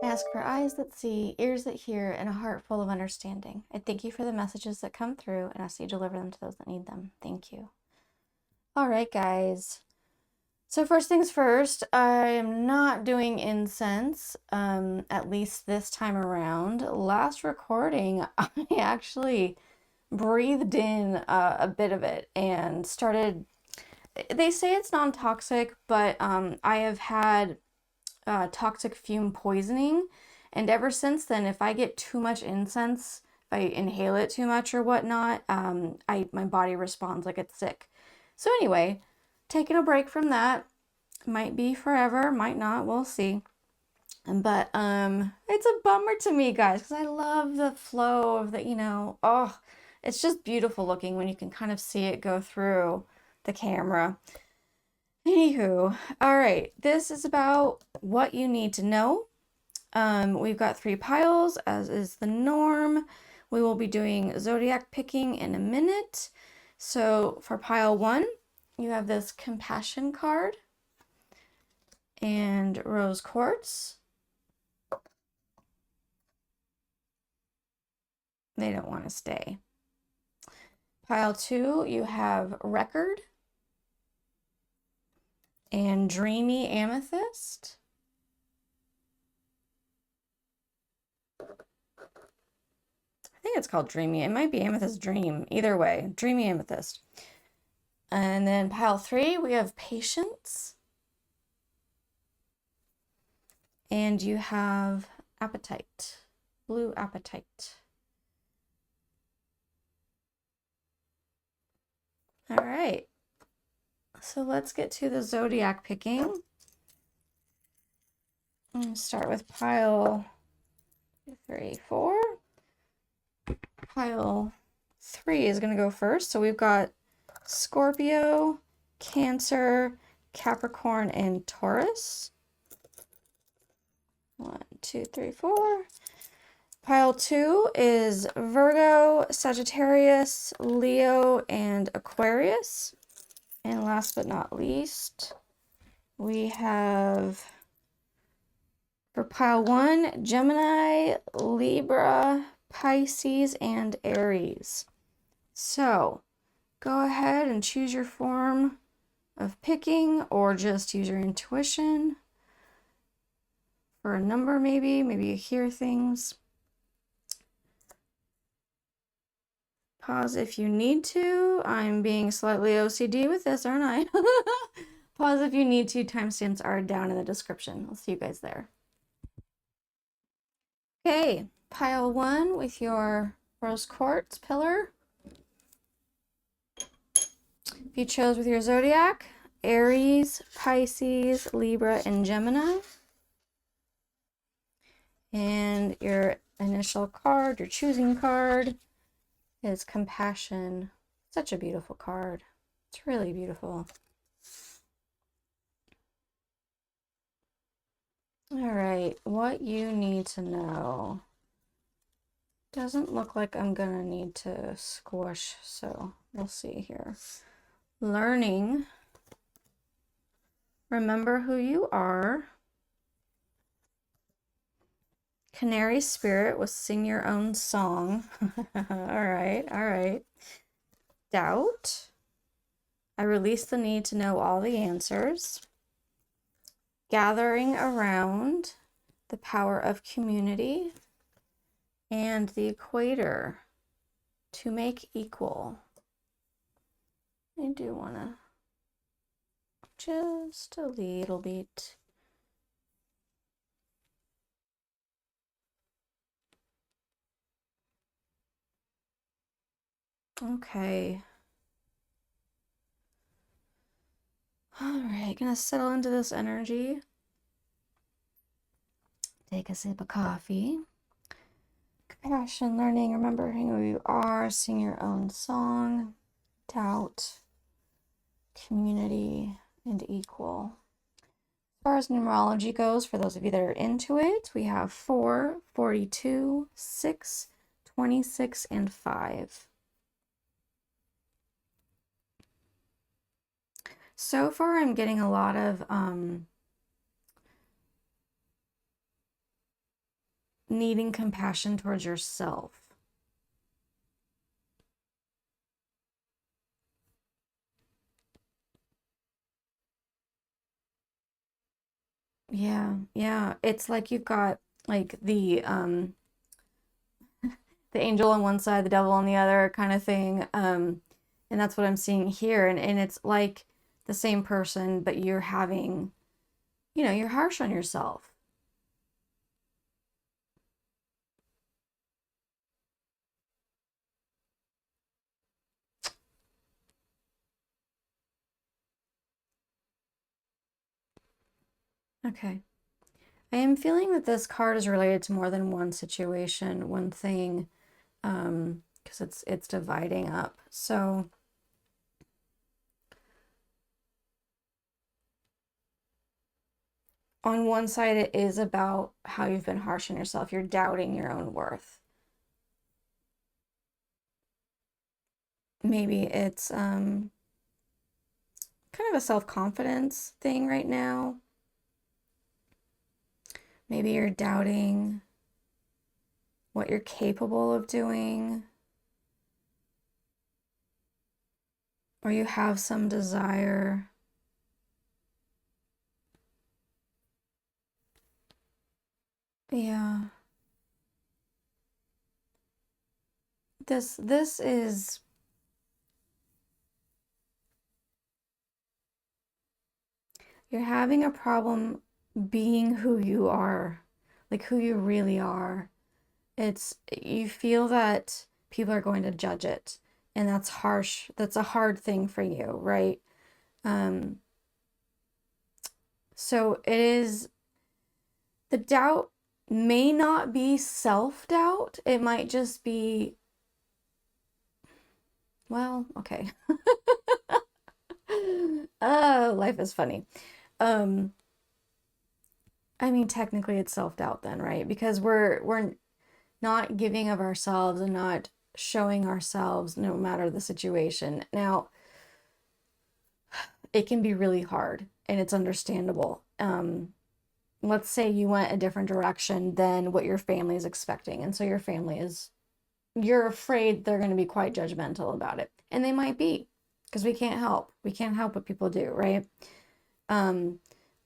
I ask for eyes that see, ears that hear, and a heart full of understanding. I thank you for the messages that come through and ask you to deliver them to those that need them. Thank you. All right, guys. So first things first, I am not doing incense, at least this time around. Last recording, I actually breathed in a bit of it and started, they say it's non-toxic, but I have had toxic fume poisoning, and ever since then, if I get too much incense, if I inhale it too much or whatnot, my body responds like it's sick. So anyway, taking a break from that. Might be forever, might not, we'll see. But it's a bummer to me, guys, because I love the flow of the, oh, it's just beautiful looking when you can kind of see it go through the camera. Anywho, all right, this is about what you need to know. We've got 3 piles, as is the norm. We will be doing Zodiac picking in a minute. So for pile 1, you have this compassion card and rose quartz. They don't want to stay. Pile 2, you have record and dreamy amethyst. I think it's called dreamy. It might be amethyst dream. Either way, dreamy amethyst. And then pile 3, we have patience. And you have apatite, blue apatite. All right, so let's get to the zodiac picking. I'm going to start with pile 3, 4. Pile 3 is going to go first. So we've got Scorpio, Cancer, Capricorn, and Taurus. 1, 2, 3, 4. Pile 2 is Virgo, Sagittarius, Leo, and Aquarius. And last but not least, we have, for pile 1, Gemini, Libra, Pisces, and Aries. So go ahead and choose your form of picking, or just use your intuition for a number. Maybe you hear things. Pause if you need to. I'm being slightly OCD with this, aren't I? Pause if you need to. Timestamps are down in the description. I'll see you guys there. Okay, pile 1 with your rose quartz pillar. If you chose with your zodiac, Aries, Pisces, Libra, and Gemini. And your initial card, your choosing card, is compassion. Such a beautiful card. It's really beautiful. All right, what you need to know. Doesn't look like I'm gonna need to squish, so we'll see here. Learning. Remember who you are. Canary spirit was sing your own song. All right, all right. Doubt. I release the need to know all the answers. Gathering around, the power of community. And the equator, to make equal. I do want to just a little bit. Okay. All right, gonna settle into this energy. Take a sip of coffee. Compassion, learning, remembering who you are, sing your own song. Doubt, community, and equal. As far as numerology goes, for those of you that are into it, we have 4, 42, 6, 26, and 5. So far, I'm getting a lot of needing compassion towards yourself. Yeah. It's like you've got like the angel on one side, the devil on the other kind of thing. And that's what I'm seeing here. And it's like the same person, but you're having, you're harsh on yourself. Okay. I am feeling that this card is related to more than one situation, one thing, because it's dividing up. So on one side, it is about how you've been harsh on yourself. You're doubting your own worth. Maybe it's kind of a self-confidence thing right now. Maybe you're doubting what you're capable of doing, or you have some desire yeah. This is you're having a problem being who you are, like who you really are. It's you feel that people are going to judge it, and that's harsh. That's a hard thing for you, right? Um, so it is the doubt may not be self-doubt. It might just be, well, okay. Oh, life is funny. Um, I mean, technically it's self-doubt then, right? Because we're not giving of ourselves and not showing ourselves no matter the situation. Now, it can be really hard and it's understandable. Let's say you went a different direction than what your family is expecting. And so your family is, you're afraid they're going to be quite judgmental about it. And they might be, because we can't help. We can't help what people do, right? Um,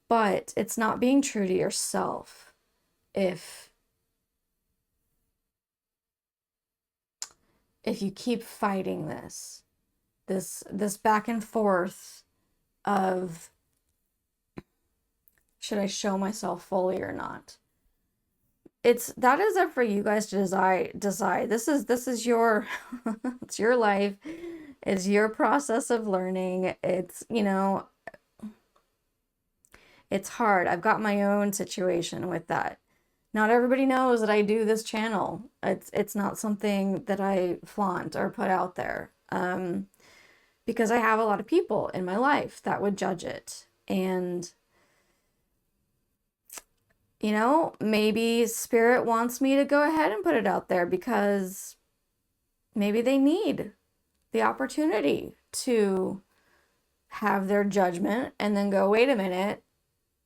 but it's not being true to yourself if you keep fighting this back and forth of should I show myself fully or not? That is up for you guys to decide. This is your it's your life. It's your process of learning. It's hard. I've got my own situation with that. Not everybody knows that I do this channel. It's not something that I flaunt or put out there. Because I have a lot of people in my life that would judge it. And maybe spirit wants me to go ahead and put it out there because maybe they need the opportunity to have their judgment and then go, wait a minute,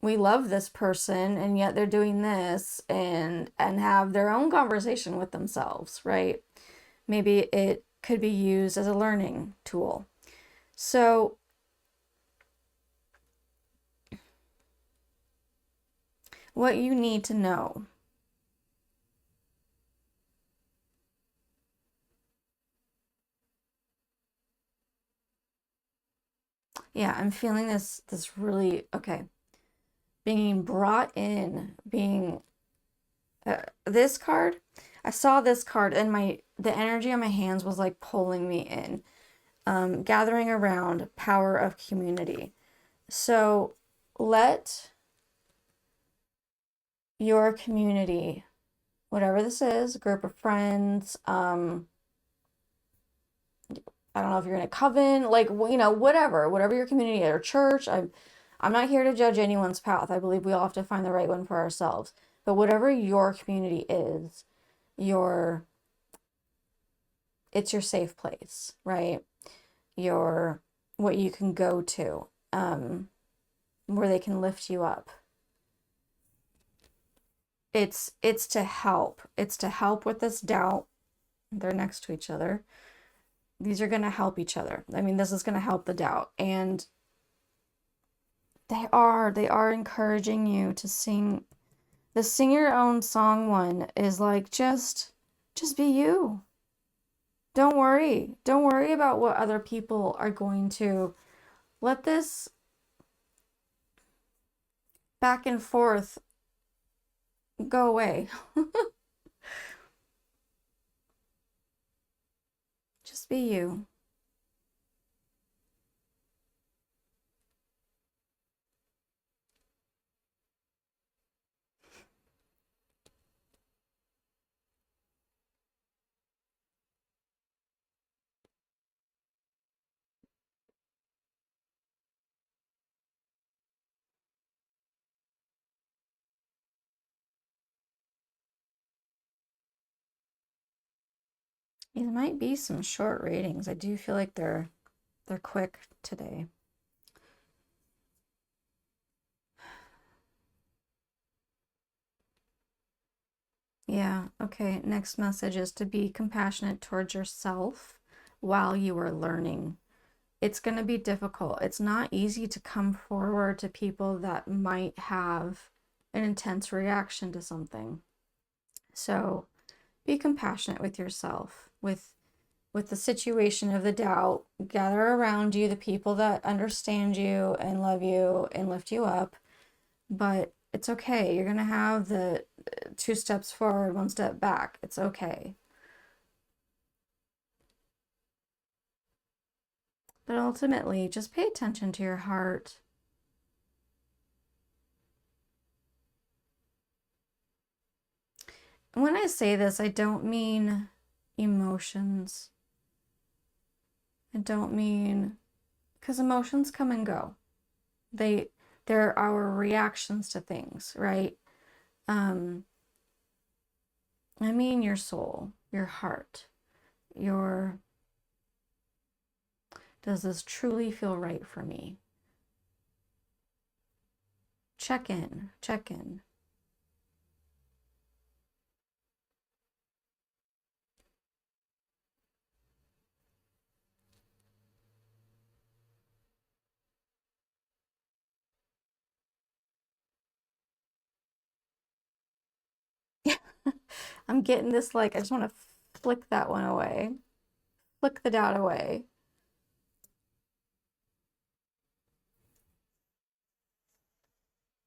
we love this person and yet they're doing this, and have their own conversation with themselves, right? Maybe it could be used as a learning tool. So what you need to know. Yeah, I'm feeling this really, okay, being brought in, being this card. I saw this card and the energy on my hands was like pulling me in. Gathering around, power of community. So let your community, whatever this is, group of friends, I don't know if you're in a coven, like, whatever your community or church. I'm not here to judge anyone's path. I believe we all have to find the right one for ourselves. But whatever your community is, it's your safe place, right? What you can go to, where they can lift you up. it's to help. It's to help with this doubt. They're next to each other. These are going to help each other. I mean, this is going to help the doubt. And they are encouraging you to sing. The sing your own song one is like, just be you. Don't worry. Don't worry about what other people are going to. Let this back and forth go away. Just be you. These might be some short readings. I do feel like they're quick today. Yeah, okay. Next message is to be compassionate towards yourself while you are learning. It's going to be difficult. It's not easy to come forward to people that might have an intense reaction to something. So be compassionate with yourself, with the situation of the doubt. Gather around you the people that understand you and love you and lift you up. But it's okay. You're going to have the 2 steps forward, 1 step back. It's okay. But ultimately, just pay attention to your heart. When I say this, I don't mean emotions. I don't mean, because emotions come and go. They're our reactions to things, right? I mean your soul, your heart, does this truly feel right for me? Check in, check in. I'm getting this, like, I just want to flick that one away. Flick the doubt away.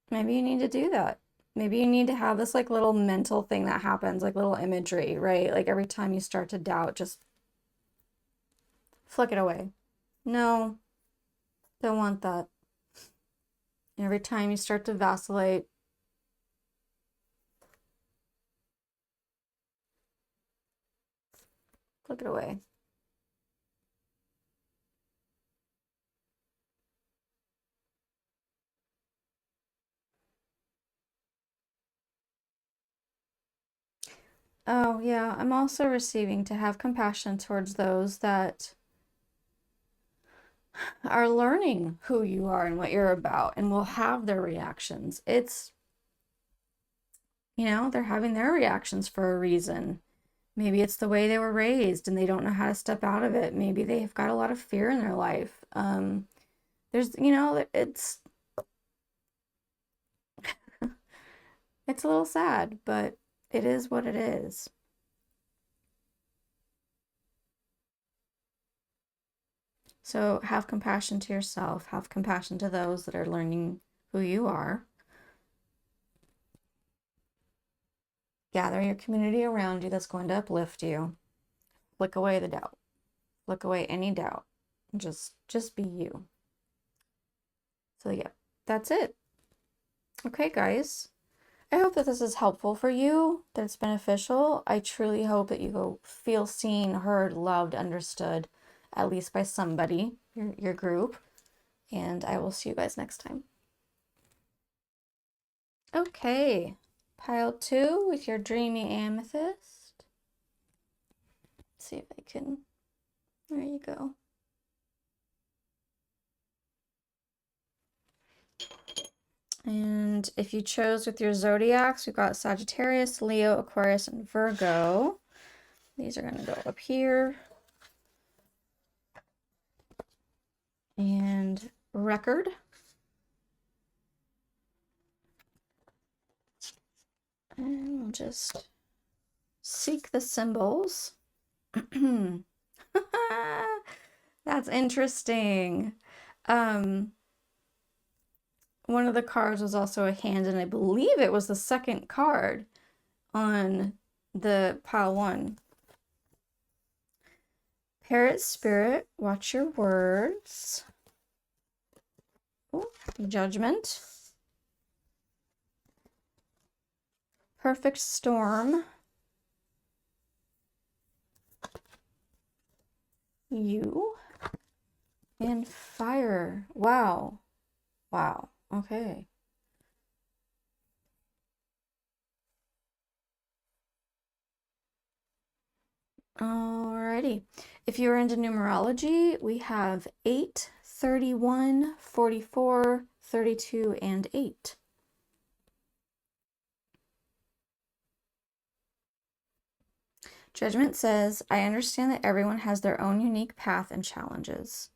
Maybe you need to do that. Maybe you need to have this, like, little mental thing that happens, like little imagery, right? Like every time you start to doubt, just flick it away. No, don't want that. Every time you start to vacillate, flick it away. Oh, yeah, I'm also receiving to have compassion towards those that are learning who you are and what you're about and will have their reactions. It's, they're having their reactions for a reason. Maybe it's the way they were raised and they don't know how to step out of it. Maybe they've got a lot of fear in their life. It's it's a little sad, but it is what it is. So have compassion to yourself, have compassion to those that are learning who you are. Gather your community around you that's going to uplift you. Flick away the doubt. Flick away any doubt. Just be you. So yeah, that's it. Okay, guys. I hope that this is helpful for you, that it's beneficial. I truly hope that you feel seen, heard, loved, understood, at least by somebody, your group. And I will see you guys next time. Okay, pile 2 with your Dreamy Amethyst. Let's see if I can, there you go. And if you chose with your zodiacs, we've got Sagittarius, Leo, Aquarius, and Virgo. These are going to go up here. And record. And we'll just seek the symbols. That's interesting. One of the cards was also a hand, and I believe it was the second card on the pile one. Parrot spirit, watch your words. Ooh, judgment. Perfect storm. You. And fire. Wow. Wow. Okay. Alrighty. If you're into numerology, we have 8, 31, 44, 32, and 8. Judgment says, I understand that everyone has their own unique path and challenges.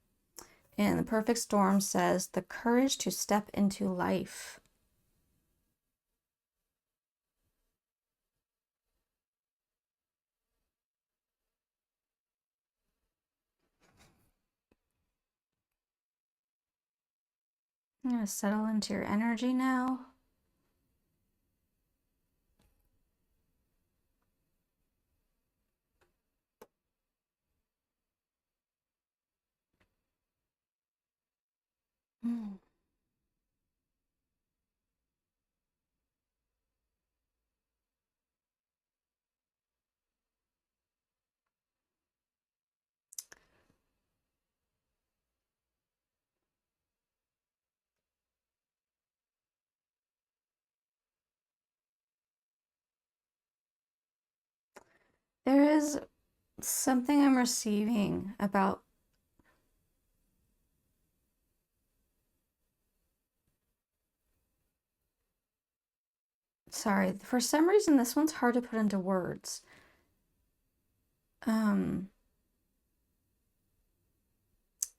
And the perfect storm says, the courage to step into life. I'm going to settle into your energy now. There is something I'm receiving about sorry, for some reason this one's hard to put into words.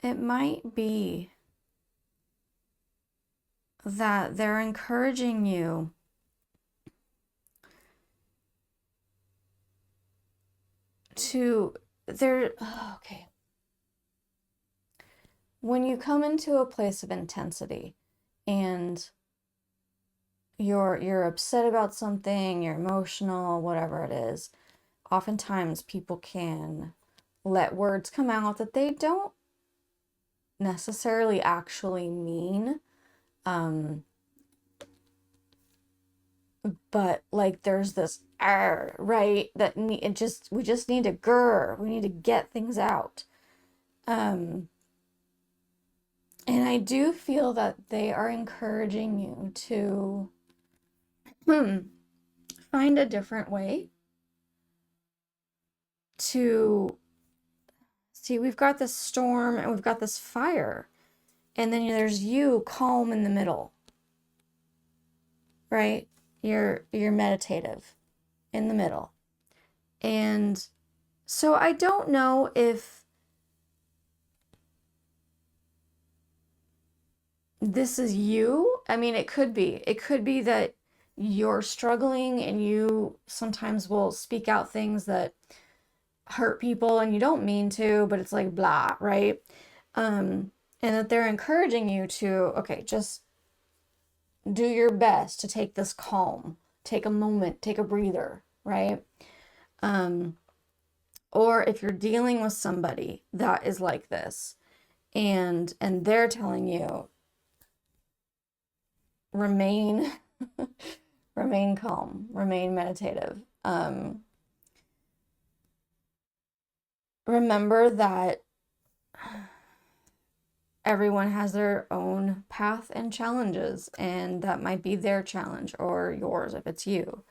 It might be that they're encouraging you to okay. When you come into a place of intensity and you're upset about something, you're emotional, whatever it is, oftentimes people can let words come out that they don't necessarily actually mean. But like there's this right, that we just need to we need to get things out. And I do feel that they are encouraging you to find a different way to see. We've got this storm and we've got this fire, and then there's you calm in the middle, right? You're meditative in the middle. And so I don't know if this is you. I mean, it could be that you're struggling and you sometimes will speak out things that hurt people and you don't mean to, but it's like blah, right? And that they're encouraging you to, okay, just do your best to take this calm, take a moment, take a breather, right? Or if you're dealing with somebody that is like this and they're telling you remain remain calm, remain meditative. Remember that everyone has their own path and challenges, and that might be their challenge or yours if it's you.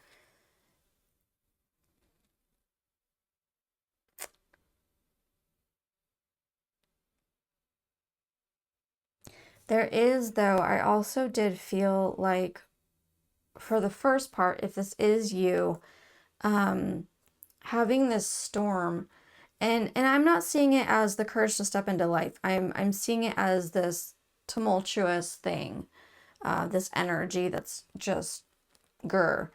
There is, though, I also did feel like for the first part, if this is you, having this storm, and I'm not seeing it as the courage to step into life. I'm seeing it as this tumultuous thing, this energy that's just grr.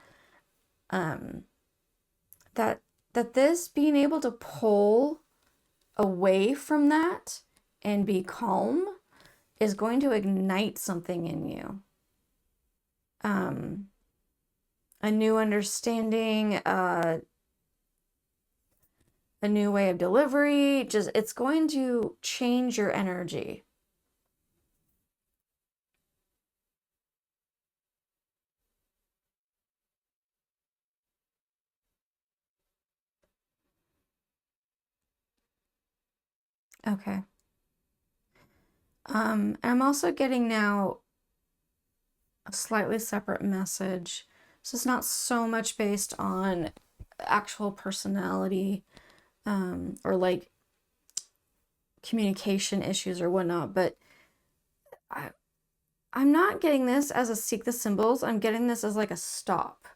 Um, that this being able to pull away from that and be calm is going to ignite something in you. A new understanding, a new way of delivery, just it's going to change your energy. Okay. I'm also getting now a slightly separate message. So it's not so much based on actual personality, or like communication issues or whatnot, but I'm not getting this as a seek the symbols. I'm getting this as like a stop.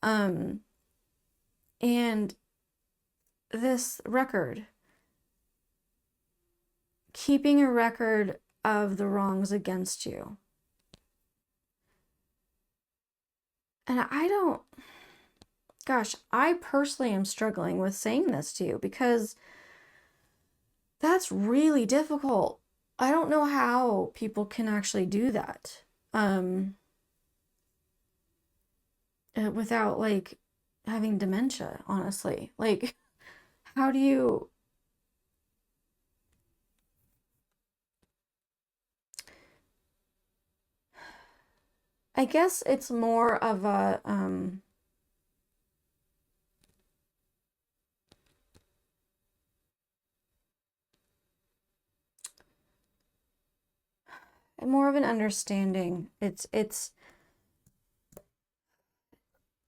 And this record, keeping a record of the wrongs against you. And I personally am struggling with saying this to you because that's really difficult. I don't know how people can actually do that without like having dementia, honestly. Like, how do you? I guess it's more of a more of an understanding. It's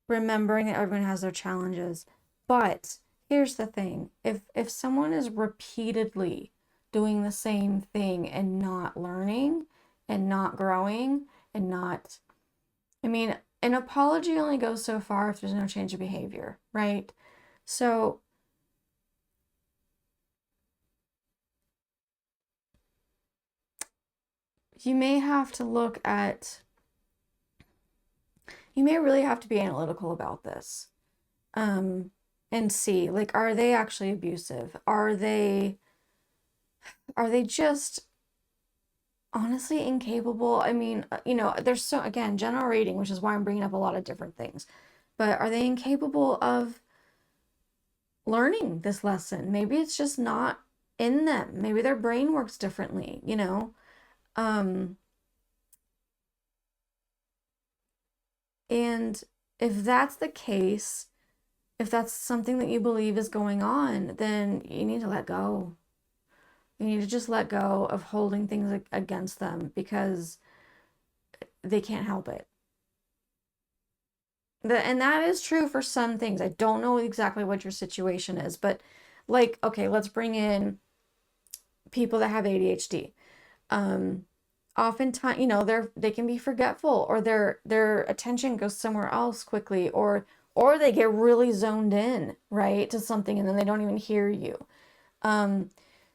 remembering that everyone has their challenges. But here's the thing. If someone is repeatedly doing the same thing and not learning and not growing and not, I mean, an apology only goes so far if there's no change of behavior, right? So you may have to look at, you may really have to be analytical about this, and see, like, are they actually abusive? Are they just honestly incapable? I mean, there's so, again, general reading, which is why I'm bringing up a lot of different things, but are they incapable of learning this lesson? Maybe it's just not in them. Maybe their brain works differently, Um, and if that's the case, if that's something that you believe is going on, then you need to let go. You need to just let go of holding things against them because they can't help it. And that is true for some things. I don't know exactly what your situation is, but like, okay, let's bring in people that have ADHD. Oftentimes, they can be forgetful, or their attention goes somewhere else quickly, or they get really zoned in, right, to something, and then they don't even hear you.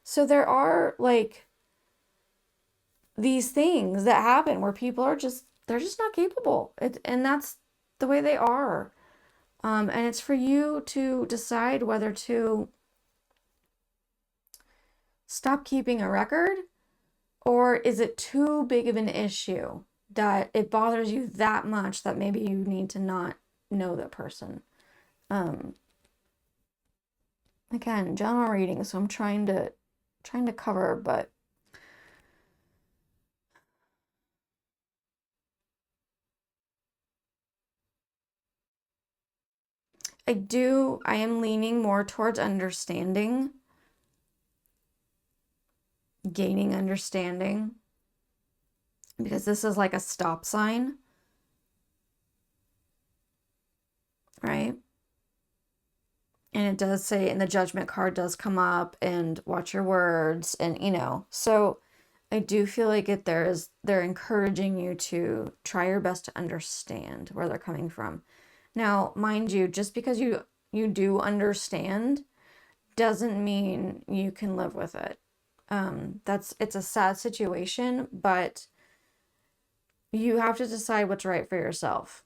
So there are like these things that happen where people are just, they're just not capable. And that's the way they are. And it's for you to decide whether to stop keeping a record, or is it too big of an issue that it bothers you that much that maybe you need to not know that person. Again, general reading, so I'm trying to cover, but I am leaning more towards understanding, gaining understanding, because this is like a stop sign, right? And it does say, and the judgment card does come up, and watch your words, and so I do feel like they're encouraging you to try your best to understand where they're coming from. Now, mind you, just because you do understand doesn't mean you can live with it. It's a sad situation, but you have to decide what's right for yourself.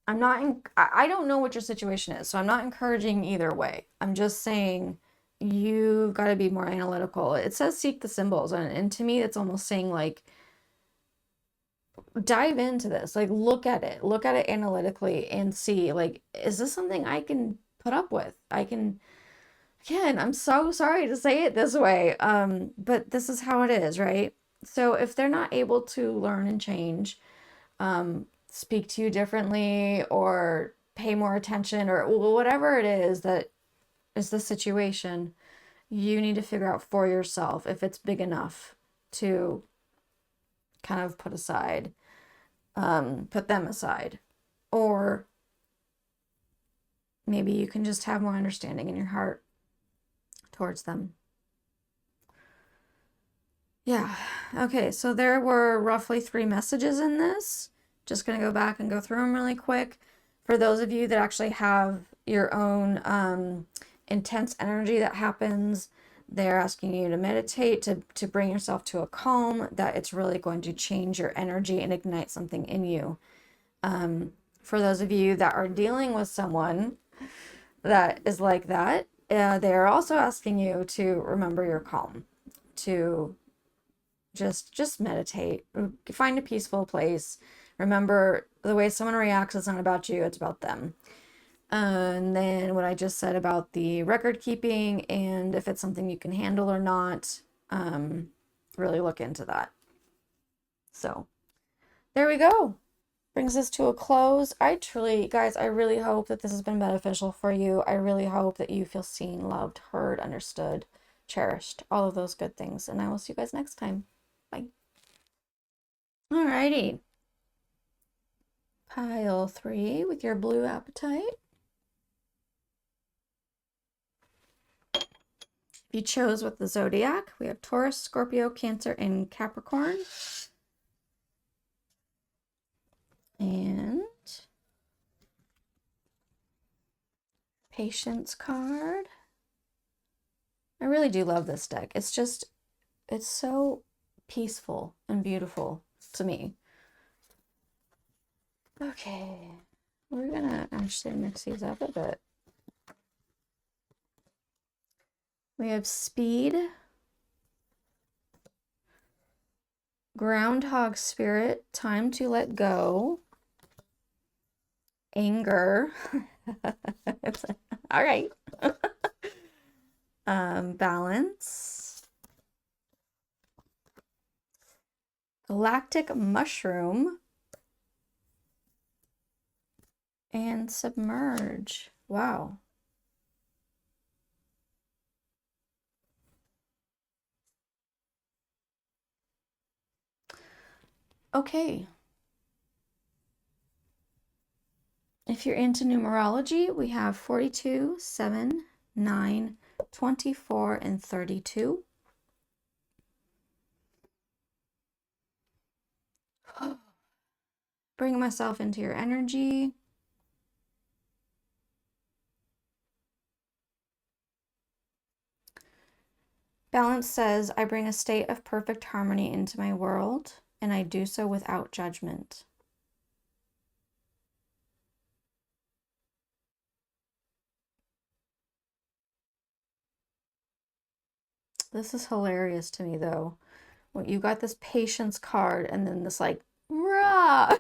I don't know what your situation is, so I'm not encouraging either way. I'm just saying you've got to be more analytical. It says seek the symbols, and to me, it's almost saying like dive into this, like look at it analytically and see like, is this something I can put up with? Again, I'm so sorry to say it this way, but this is how it is, right? So if they're not able to learn and change, speak to you differently or pay more attention or whatever it is that is the situation, you need to figure out for yourself if it's big enough to kind of put them aside. Or maybe you can just have more understanding in your heart towards them. Yeah. Okay, so there were roughly 3 messages in this. Just going to go back and go through them really quick. For those of you that actually have your own intense energy that happens, they're asking you to meditate, to bring yourself to a calm, that it's really going to change your energy and ignite something in you. For those of you that are dealing with someone that is like that, they're also asking you to remember your calm, to just meditate, find a peaceful place. Remember, the way someone reacts is not about you, it's about them. And then what I just said about the record keeping and if it's something you can handle or not, really look into that. So there we go. Brings us to a close. Guys, I really hope that this has been beneficial for you. I really hope that you feel seen, loved, heard, understood, cherished, all of those good things. And I will see you guys next time. Bye. Alrighty. Pile 3 with your blue Apatite. You chose with the Zodiac. We have Taurus, Scorpio, Cancer, and Capricorn. And Patience card. I really do love this deck. It's so peaceful and beautiful to me. Okay, we're gonna actually mix these up a bit. We have Speed, Groundhog Spirit, Time to Let Go, Anger, all right, Balance, Galactic Mushroom, and Submerge. Wow. Okay. If you're into numerology, we have 42, 7, 9, 24, and 32. Bring myself into your energy. Balance says, I bring a state of perfect harmony into my world, and I do so without judgment. This is hilarious to me, though. Well, you got this patience card, and then this, like, rah!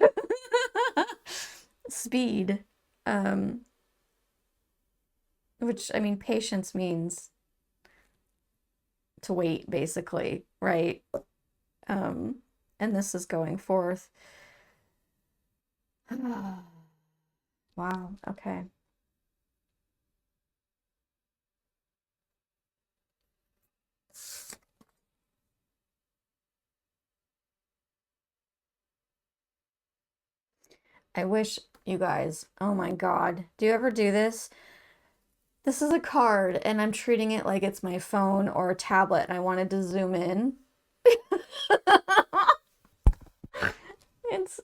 Speed. Which, I mean, patience means to wait, basically, right? And this is going forth. Wow, okay. I wish you guys, oh my God, do you ever do this? This is a card and I'm treating it like it's my phone or a tablet and I wanted to zoom in. It's,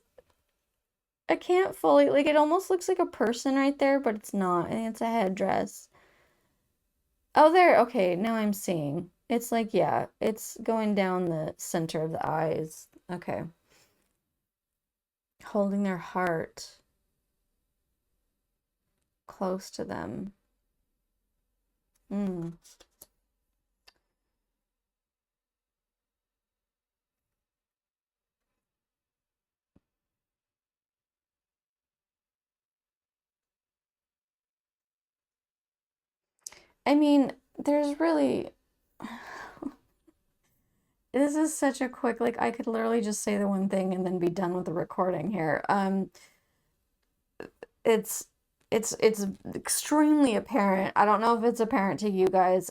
I can't fully, like, it almost looks like a person right there, but it's not. I think it's a headdress. Oh, there. Okay, now I'm seeing. It's like, yeah, it's going down the center of the eyes. Okay. Holding their heart close to them. Mm. I mean, there's really, this is such a quick, like, I could literally just say the one thing and then be done with the recording here. It's it's extremely apparent. I don't know if it's apparent to you guys.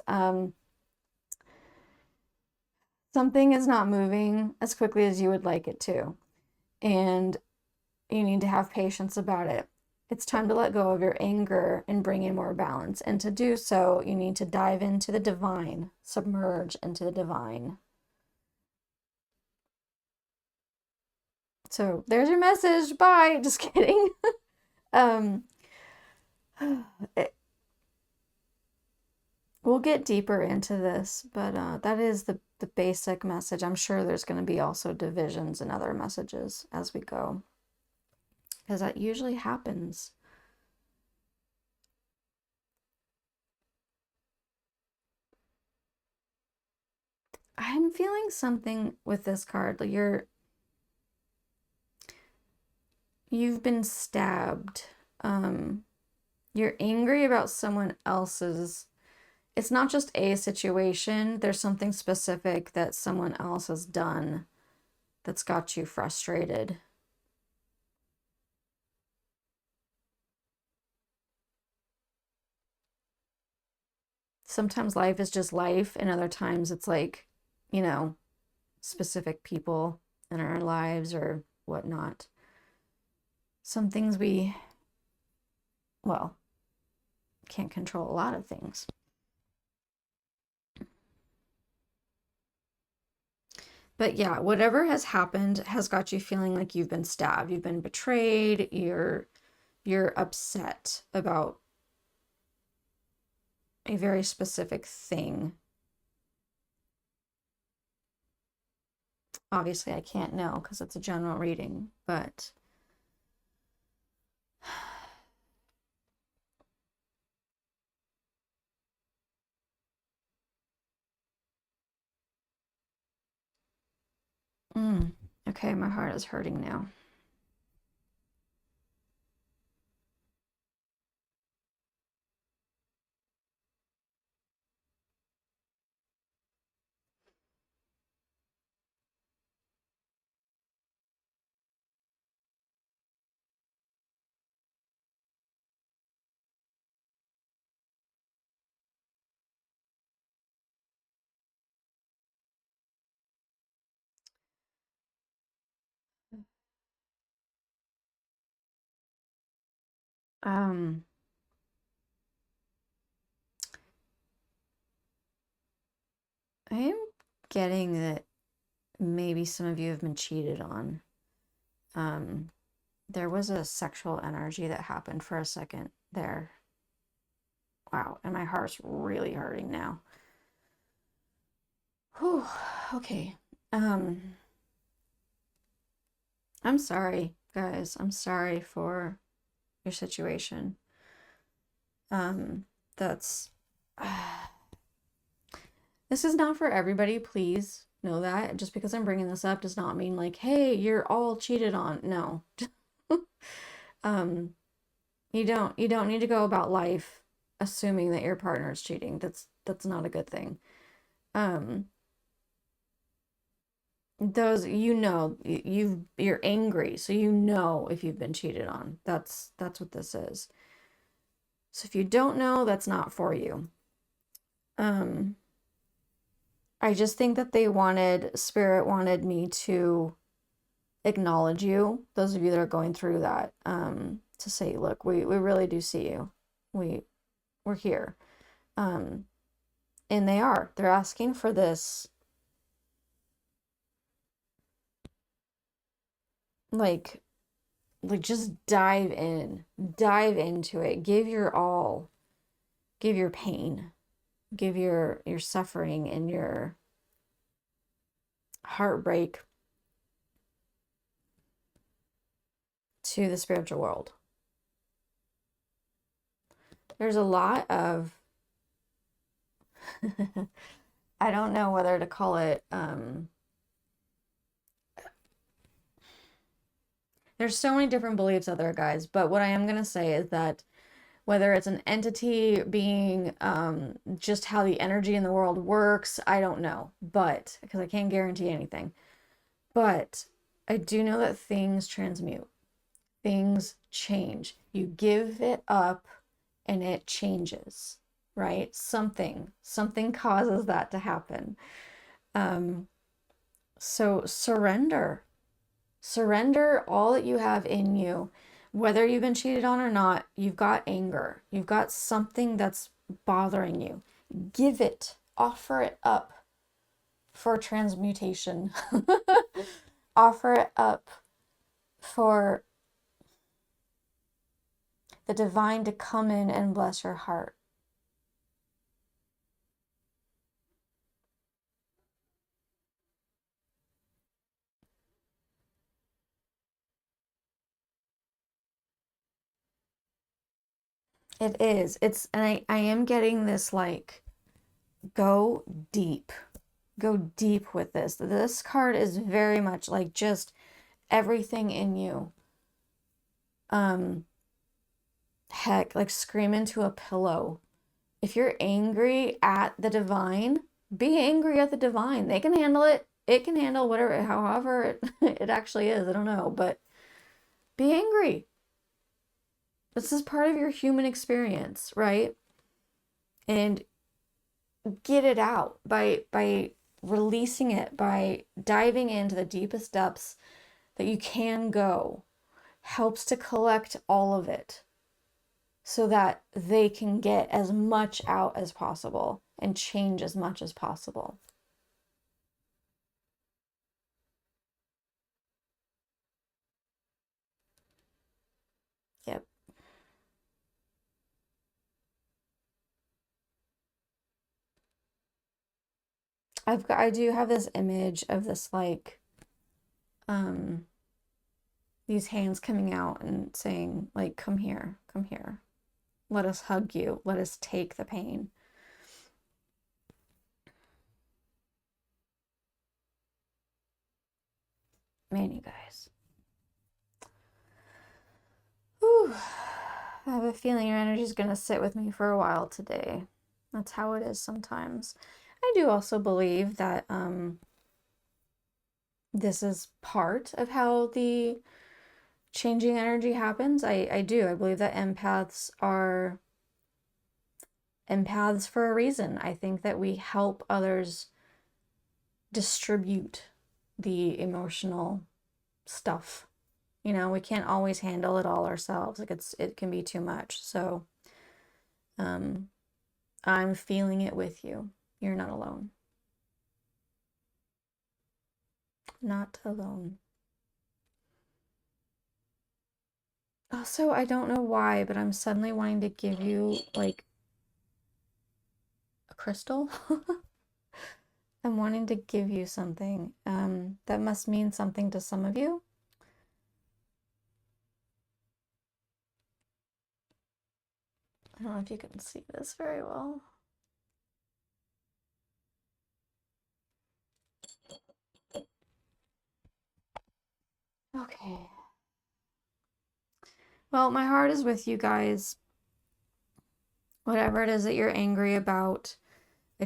Something is not moving as quickly as you would like it to, and you need to have patience about it. It's time to let go of your anger and bring in more balance. And to do so, you need to dive into the divine, submerge into the divine. So there's your message. Bye. Just kidding. um, we'll get deeper into this, but that is the basic message. I'm sure there's going to be also divisions and other messages as we go, because that usually happens. I'm feeling something with this card. Like you've been stabbed. You're angry about someone else's. It's not just a situation. There's something specific that someone else has done that's got you frustrated. Sometimes life is just life, and other times it's like, you know, specific people in our lives or whatnot. Some things we, well, can't control a lot of things. But yeah, whatever has happened has got you feeling like you've been stabbed, you've been betrayed, you're upset about a very specific thing. Obviously, I can't know because it's a general reading, but okay, my heart is hurting now. Um, I am getting that maybe some of you have been cheated on. There was a sexual energy that happened for a second there. Wow, and my heart's really hurting now. Whew, okay. I'm sorry, guys. I'm sorry for your situation. That's this is not for everybody, please know that. Just because I'm bringing this up does not mean like, hey, you're all cheated on. No. um you don't need to go about life assuming that your partner is cheating. That's not a good thing. Um those you're angry, so you know if you've been cheated on. That's what this is. So if you don't know, that's not for you. I just think that Spirit wanted me to acknowledge you, those of you that are going through that, to say, look, we really do see you. We're here. And they're asking for this like just dive into it, give your all, give your pain, give your suffering and your heartbreak to the spiritual world. There's a lot of I don't know whether to call it there's so many different beliefs out there, guys, but what I am going to say is that whether it's an entity being just how the energy in the world works, I don't know, but because I can't guarantee anything. But I do know that things transmute, things change. You give it up and it changes, right? Something causes that to happen. So surrender all that you have in you. Whether you've been cheated on or not, you've got anger. You've got something that's bothering you. Give it, offer it up for transmutation. Offer it up for the divine to come in and bless your heart. It is. And I am getting this like, go deep. Go deep with this. This card is very much like just everything in you. Heck, like scream into a pillow. If you're angry at the divine, be angry at the divine. They can handle it. It can handle whatever, however it actually is. I don't know, but be angry. This is part of your human experience, right? And get it out by releasing it, by diving into the deepest depths that you can go. Helps to collect all of it so that they can get as much out as possible and change as much as possible. Yep. I do have this image of this like these hands coming out and saying like, come here, let us hug you, let us take the pain. Man, you guys. Whew. I have a feeling your energy is going to sit with me for a while today. That's how it is sometimes. I do also believe that this is part of how the changing energy happens. I do. I believe that empaths are empaths for a reason. I think that we help others distribute the emotional stuff. You know, we can't always handle it all ourselves. Like it can be too much. So I'm feeling it with you. You're not alone. Not alone. Also, I don't know why, but I'm suddenly wanting to give you like a crystal. I'm wanting to give you something. That must mean something to some of you. I don't know if you can see this very well. Okay. Well, my heart is with you guys. Whatever it is that you're angry about, I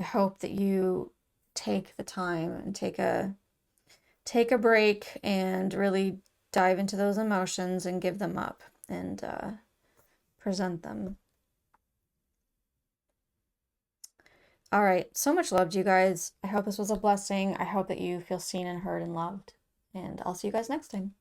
hope that you take the time and take a break and really dive into those emotions and give them up and present them. All right, so much love to you guys. I hope this was a blessing. I hope that you feel seen and heard and loved. And I'll see you guys next time.